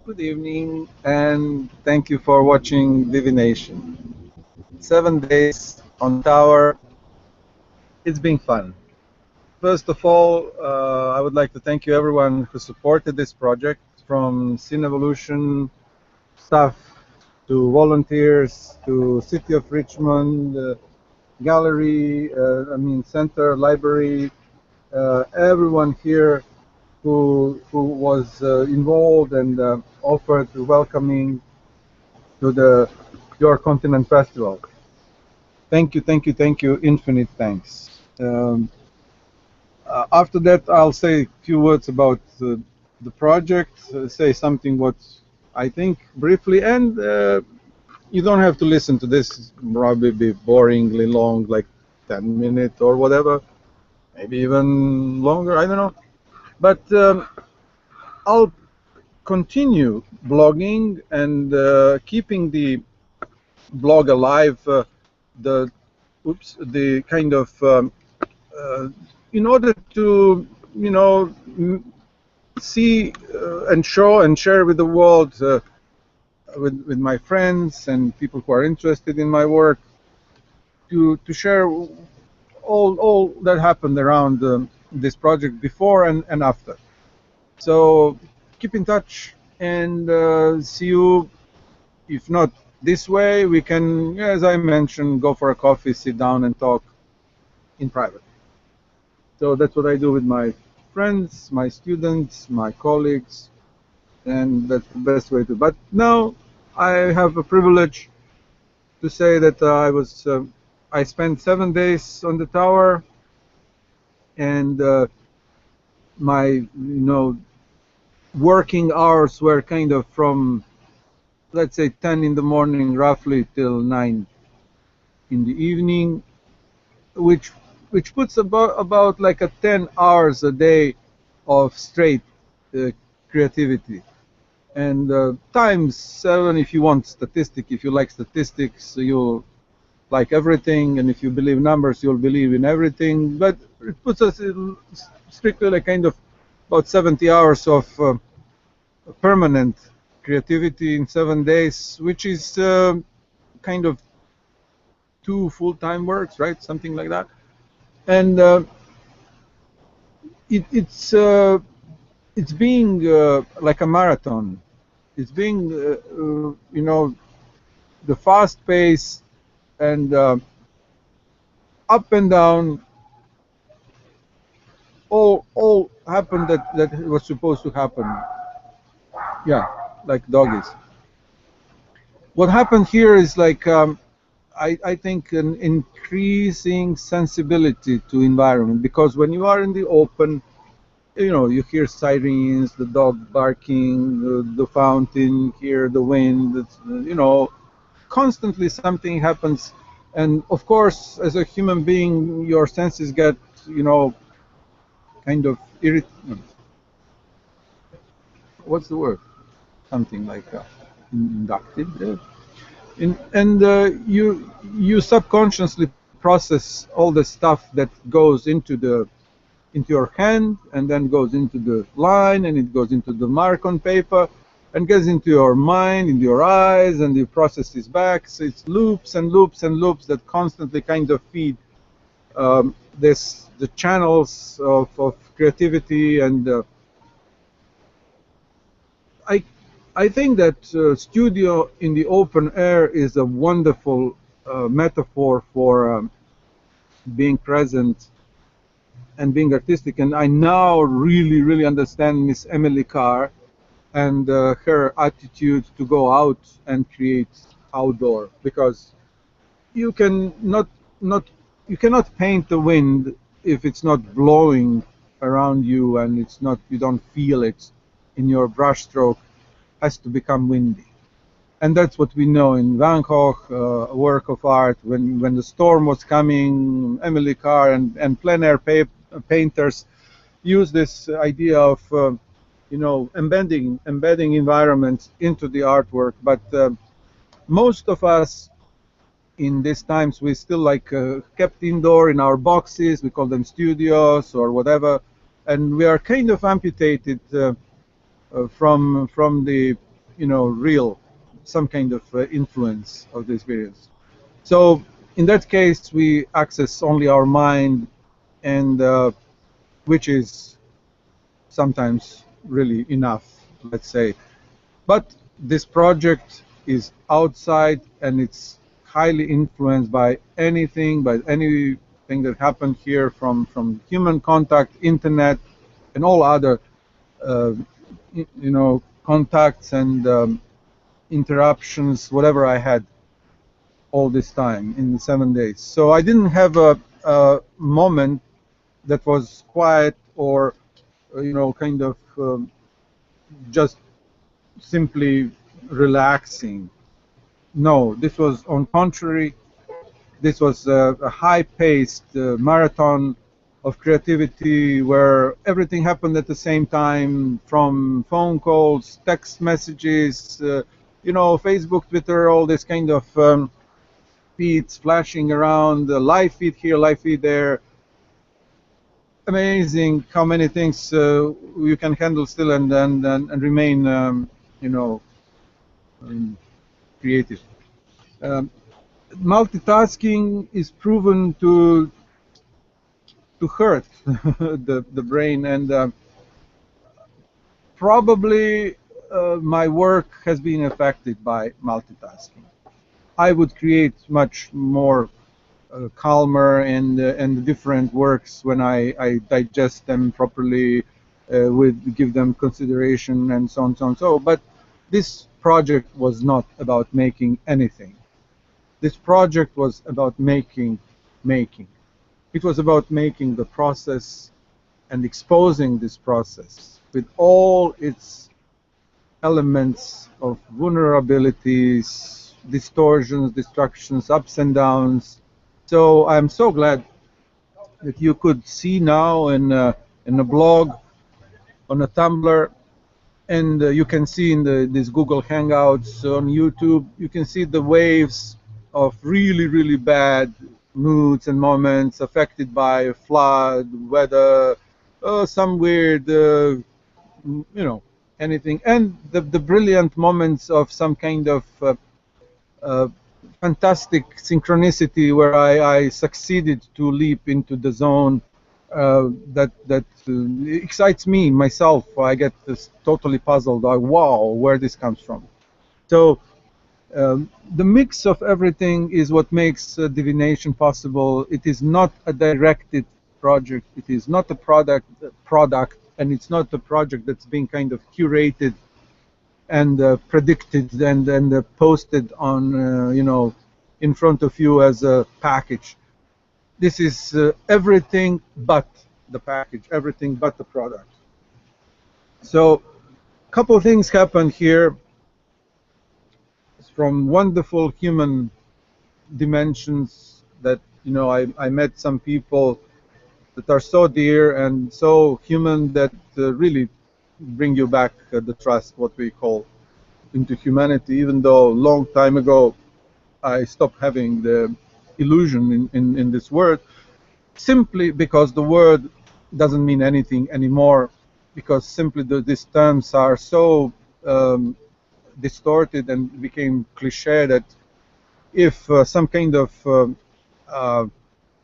Good evening, and thank you for watching Divination. 7 days on tower. It's been fun. First of all, I would like to thank you everyone who supported this project, from Scene Evolution staff to volunteers to City of Richmond, gallery, center, library, everyone here who was involved and offered welcoming to the Your Continent Festival. Thank you, thank you, thank you. Infinite thanks. After that, I'll say a few words about the project, say something what I think briefly, and you don't have to listen to this, probably be boringly long, like 10 minutes or whatever, maybe even longer, I don't know. But I'll continue blogging and keeping the blog alive, the kind of uh, in order to see and show and share with the world, with my friends and people who are interested in my work, to share all that happened around this project before and after. So keep in touch and see you. If not this way, we can, as I mentioned, go for a coffee, sit down and talk in private. So that's what I do with my friends, my students, my colleagues, and that's the best way to. But now I have a privilege to say that I spent 7 days on the tower, and my working hours were kind of from, let's say, 10 in the morning roughly till 9 in the evening, which puts about like a 10 hours a day of straight creativity, and times 7 if you want statistic. If you like statistics, you'll like everything, and if you believe numbers, you'll believe in everything. But it puts us in strictly like kind of about 70 hours of permanent creativity in 7 days, which is kind of 2 full-time works, right? Something like that. And it's being like a marathon. It's being the fast pace and up and down, all happened that was supposed to happen. Yeah, like doggies. What happened here is like I think an increasing sensibility to environment, because when you are in the open, you hear sirens, the dog barking, the fountain, hear the wind, constantly something happens. And of course, as a human being, your senses get, kind of irritated. What's the word? Something like inducted. And you subconsciously process all the stuff that goes into your hand, and then goes into the line, and it goes into the mark on paper, and gets into your mind, into your eyes, and you process this back. So it's loops and loops and loops that constantly kind of feed the channels of creativity. And I I think that studio in the open air is a wonderful metaphor for being present and being artistic. And I now really, really understand Miss Emily Carr and her attitude to go out and create outdoor, because you can not you cannot paint the wind if it's not blowing around you, and it's not, you don't feel it in your brush stroke. Has to become windy. And that's what we know in Van Gogh, a work of art. When the storm was coming, Emily Carr and plein air painters use this idea of embedding environments into the artwork. But most of us in these times, we still like kept indoor in our boxes. We call them studios or whatever, and we are kind of amputated from the real, some kind of influence of the experience. So in that case, we access only our mind, and which is sometimes really enough, let's say. But this project is outside, and it's highly influenced by anything that happened here, from human contact, internet, and all other uh, contacts and interruptions, whatever I had all this time in the 7 days. So I didn't have a moment that was quiet or kind of just simply relaxing. No, this was on contrary. This was a high-paced marathon of creativity where everything happened at the same time, from phone calls, text messages, Facebook, Twitter, all this kind of feeds flashing around, the live feed here, live feed there. Amazing how many things you can handle still and remain, creative. Multitasking is proven to hurt the brain, and probably my work has been affected by multitasking. I would create much more calmer and different works when I digest them properly, give them consideration, and so on, so on. So, but this project was not about making anything. This project was about making. It was about making the process and exposing this process with all its elements of vulnerabilities, distortions, distractions, ups and downs. So I'm so glad that you could see now in a blog, on a Tumblr, and you can see in these Google Hangouts on YouTube, you can see the waves of really, really bad moods and moments affected by flood, weather, some weird, anything, and the brilliant moments of some kind of fantastic synchronicity where I succeeded to leap into the zone that excites me myself. I get this totally puzzled. Wow, where this comes from. So the mix of everything is what makes divination possible. It is not a directed project. It is not a product, and it's not a project that's being kind of curated and predicted and posted on in front of you as a package. This is everything but the package, everything but the product. So a couple of things happened here from wonderful human dimensions that I met some people that are so dear and so human that really bring you back the trust, what we call, into humanity, even though a long time ago I stopped having the illusion in this word, simply because the word doesn't mean anything anymore, because simply these terms are so distorted and became cliche that if some kind of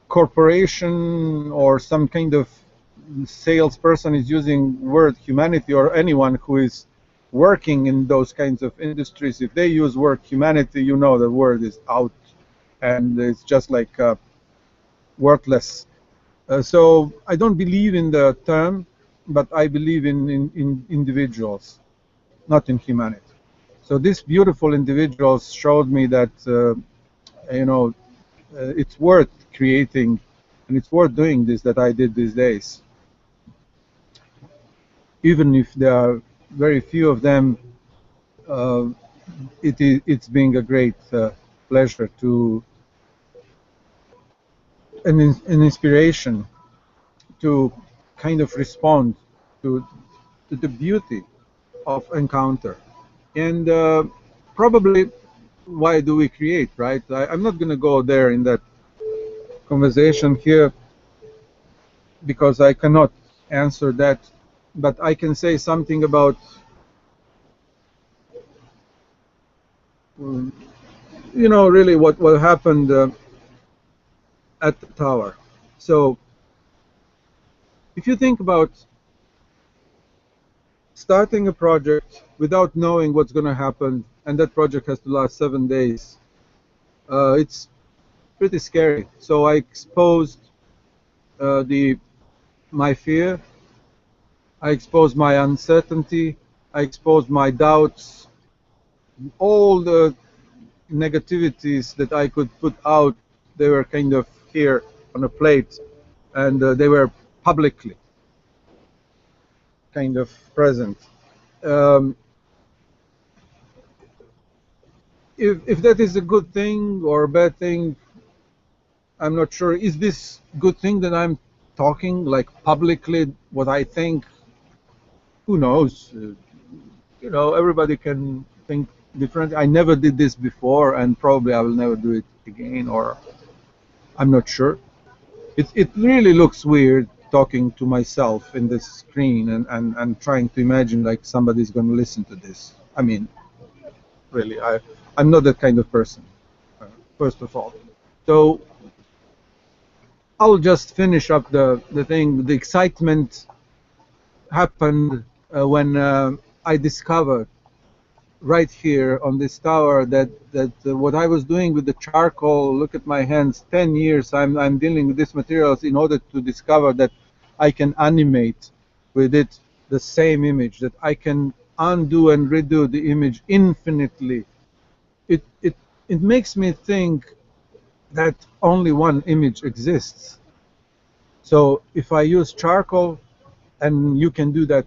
corporation or some kind of salesperson is using word humanity, or anyone who is working in those kinds of industries, if they use word humanity, the word is out and it's just like worthless. So I don't believe in the term, but I believe in individuals, not in humanity. So these beautiful individuals showed me that it's worth creating, and it's worth doing this that I did these days. Even if there are very few of them, it's being a great pleasure to an inspiration to kind of respond to the beauty of encounter. And probably, why do we create, right? I'm not going to go there in that conversation here because I cannot answer that, but I can say something about you know, really what happened at the tower. So if you think about starting a project without knowing what's going to happen, and that project has to last 7 days, it's pretty scary. So I exposed my fear, I exposed my uncertainty, I exposed my doubts, all the negativities that I could put out. They were kind of here on a plate, and they were publicly kind of present. Um, if that is a good thing or a bad thing, I'm not sure. Is this good thing that I'm talking like publicly what I think? Who knows? You know, everybody can think different. I never did this before, and probably I will never do it again, or I'm not sure. It really looks weird talking to myself in this screen and trying to imagine like somebody's going to listen to this. I mean, really, I'm not that kind of person, first of all. So I'll just finish up the thing. The excitement happened when I discovered right here on this tower that what I was doing with the charcoal, look at my hands, 10 years I'm dealing with these materials in order to discover that I can animate with it the same image, that I can undo and redo the image infinitely. It makes me think that only one image exists. So if I use charcoal, and you can do that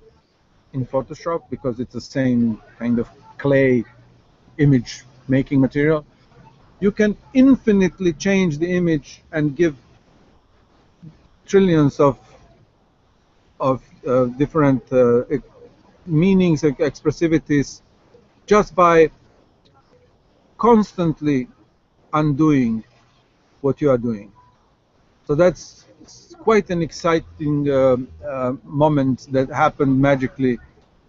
in Photoshop because it's the same kind of clay image making material, you can infinitely change the image and give trillions of different meanings and expressivities just by constantly undoing what you are doing. So that's quite an exciting moment that happened magically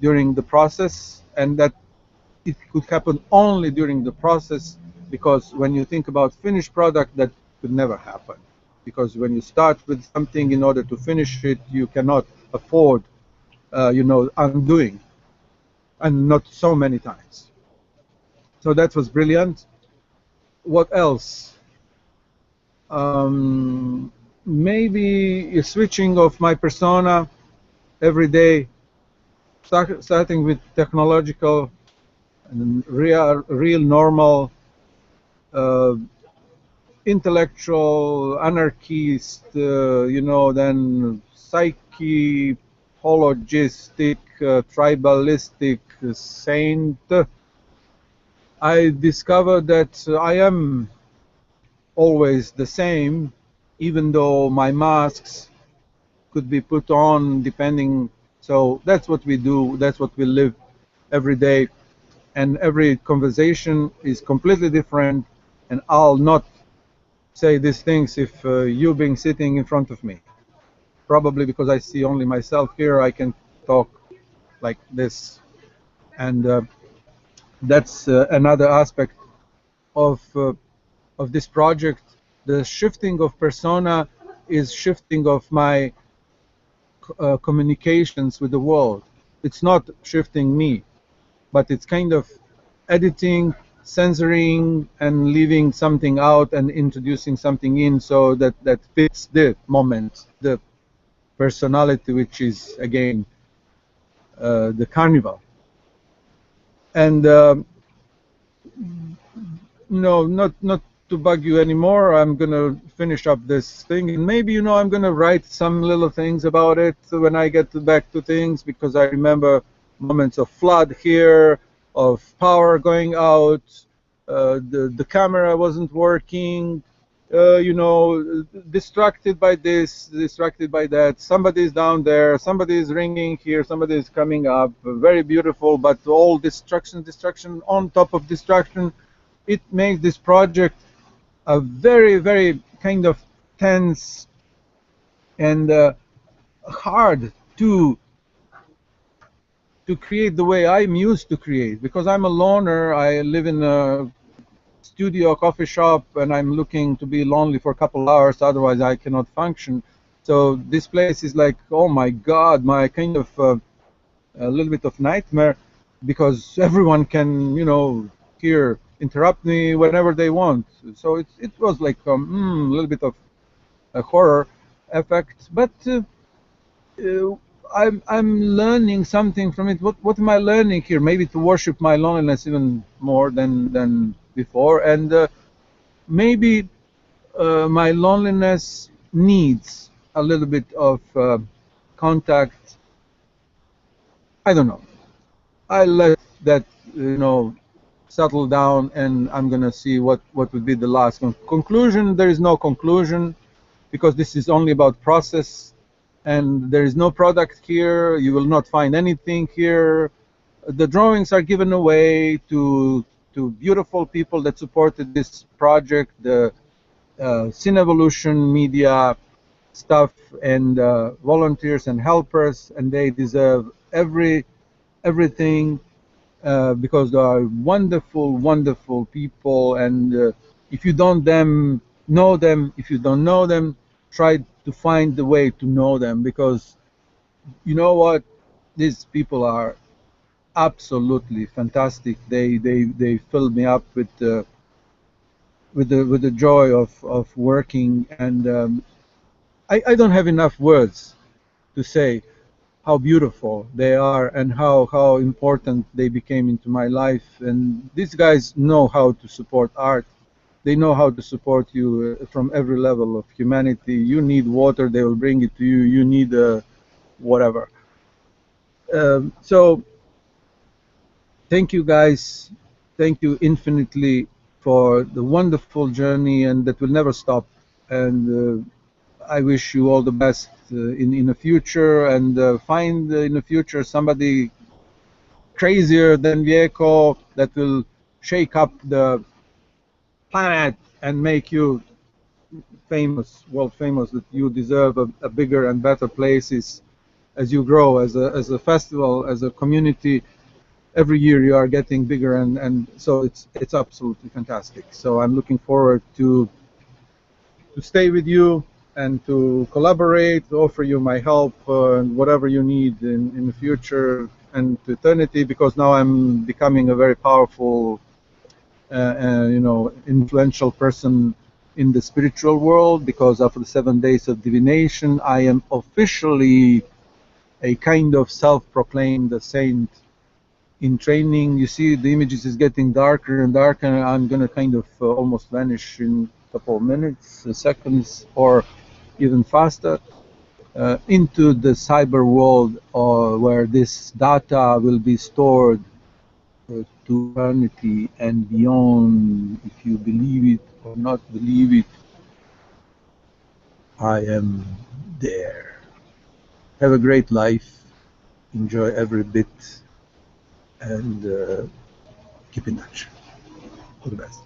during the process, and that it could happen only during the process, because when you think about finished product, that could never happen. Because when you start with something, in order to finish it, you cannot afford, you know, undoing, and not so many times. So that was brilliant. What else? Maybe a switching of my persona every day, starting with technological and real normal, uh, intellectual anarchist, you know, then psychologistic, tribalistic saint. I discovered that I am always the same, even though my masks could be put on depending. So that's what we do, that's what we live every day, and every conversation is completely different, and I'll not say these things if you being sitting in front of me. Probably because I see only myself here, I can talk like this. And that's another aspect of this project. The shifting of persona is shifting of my communications with the world. It's not shifting me, but it's kind of editing, censoring, and leaving something out and introducing something in, so that that fits the moment, the personality, which is again the carnival. And no, not to bug you anymore. I'm gonna finish up this thing, and maybe, you know, I'm gonna write some little things about it when I get back to things, because I remember moments of flood here, of power going out, the camera wasn't working, you know, distracted by this, distracted by that. Somebody's down there, somebody is ringing here, somebody is coming up. Very beautiful, but all distraction on top of distraction. It makes this project a very kind of tense and hard to to create the way I'm used to create, because I'm a loner. I live in a studio, coffee shop, and I'm looking to be lonely for a couple hours, otherwise I cannot function. So this place is like, oh my God, my kind of a little bit of nightmare, because everyone can, you know, here interrupt me whenever they want. So it was like a little bit of a horror effect, but uh, I'm learning something from it. What am I learning here? Maybe to worship my loneliness even more than before, and maybe my loneliness needs a little bit of contact. I don't know. I let that, you know, settle down, and I'm gonna see what would be the last conclusion. There is no conclusion, because this is only about process, and there is no product here. You will not find anything here. The drawings are given away to beautiful people that supported this project, the Cinevolution media staff and volunteers and helpers, and they deserve everything, because they are wonderful, wonderful people. And if you don't know them, if you don't know them, try to find the way to know them, because you know what, these people are absolutely fantastic. They fill me up with the joy of working, and I don't have enough words to say how beautiful they are and how important they became into my life. And these guys know how to support art. They know how to support you from every level of humanity. You need water, they will bring it to you. You need whatever. So thank you guys. Thank you infinitely for the wonderful journey, and that will never stop. And I wish you all the best in the future, and find in the future somebody crazier than Vieco that will shake up the planet and make you famous, world famous, that you deserve a bigger and better places as you grow as a festival, as a community. Every year you are getting bigger, and so it's absolutely fantastic. So I'm looking forward to stay with you and to collaborate, to offer you my help and whatever you need in the future and to eternity, because now I'm becoming a very powerful, you know, influential person in the spiritual world, because after the 7 days of divination, I am officially a kind of self-proclaimed saint in training. You see, the images is getting darker and darker, and I'm gonna kind of almost vanish in a couple of minutes, seconds, or even faster, into the cyber world, where this data will be stored to eternity and beyond. If you believe it or not believe it, I am there. Have a great life, enjoy every bit, and keep in touch. All the best.